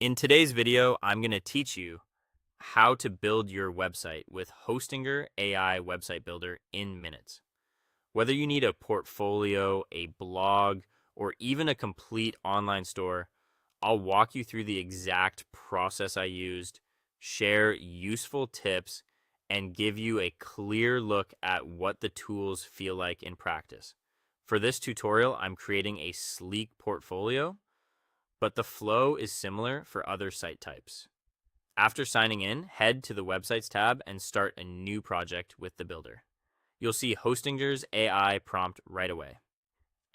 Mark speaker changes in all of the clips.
Speaker 1: In today's video, I'm going to teach you how to build your website with Hostinger AI Website Builder in minutes. Whether you need a portfolio, a blog, or even a complete online store, I'll walk you through the exact process I used, share useful tips, and give you a clear look at what the tools feel like in practice. For this tutorial, I'm creating a sleek portfolio, but the flow is similar for other site types. After signing in, head to the Websites tab and start a new project with the builder. You'll see Hostinger's AI prompt right away.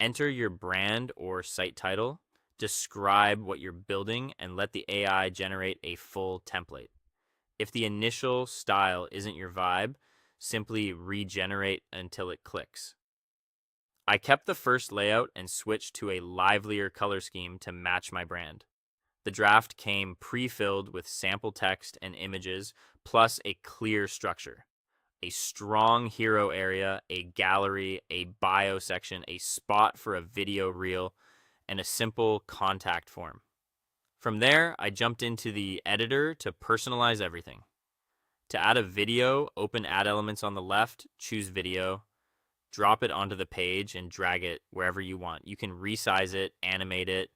Speaker 1: Enter your brand or site title, describe what you're building, and let the AI generate a full template. If the initial style isn't your vibe, simply regenerate until it clicks. I kept the first layout and switched to a livelier color scheme to match my brand. The draft came pre-filled with sample text and images, plus a clear structure. A strong hero area, a gallery, a bio section, a spot for a video reel, and a simple contact form. From there, I jumped into the editor to personalize everything. To add a video, open Add Elements on the left, choose Video, drop it onto the page, and drag it wherever you want. You can resize it, animate it,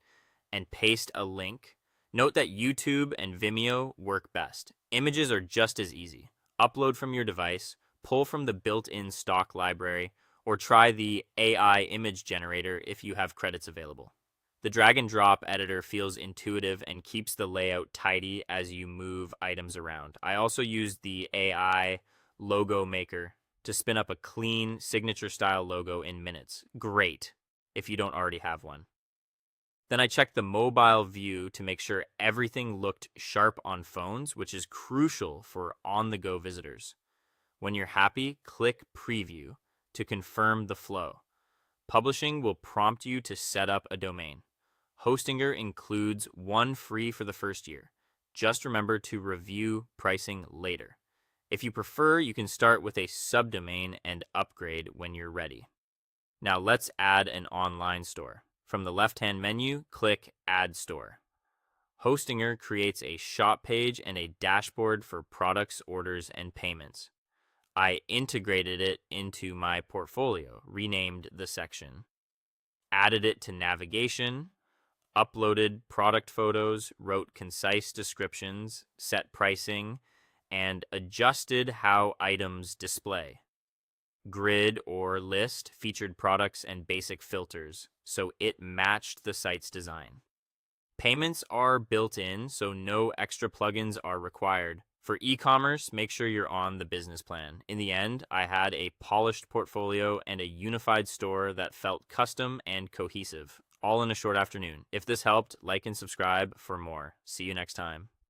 Speaker 1: and paste a link. Note that YouTube and Vimeo work best. Images are just as easy. Upload from your device, pull from the built-in stock library, or try the AI image generator if you have credits available. The drag and drop editor feels intuitive and keeps the layout tidy as you move items around. I also used the AI logo maker to spin up a clean signature style logo in minutes. Great if you don't already have one. Then I checked the mobile view to make sure everything looked sharp on phones, which is crucial for on-the-go visitors. When you're happy, click Preview to confirm the flow. Publishing will prompt you to set up a domain. Hostinger includes one free for the first year. Just remember to review pricing later. If you prefer, you can start with a subdomain and upgrade when you're ready. Now let's add an online store. From the left-hand menu, click Add Store. Hostinger creates a shop page and a dashboard for products, orders, and payments. I integrated it into my portfolio, renamed the section, added it to navigation, uploaded product photos, wrote concise descriptions, set pricing, and adjusted how items display. Grid or list featured products and basic filters, so it matched the site's design. Payments are built in, so no extra plugins are required. For e-commerce, make sure you're on the business plan. In the end, I had a polished portfolio and a unified store that felt custom and cohesive, all in a short afternoon. If this helped, like and subscribe for more. See you next time.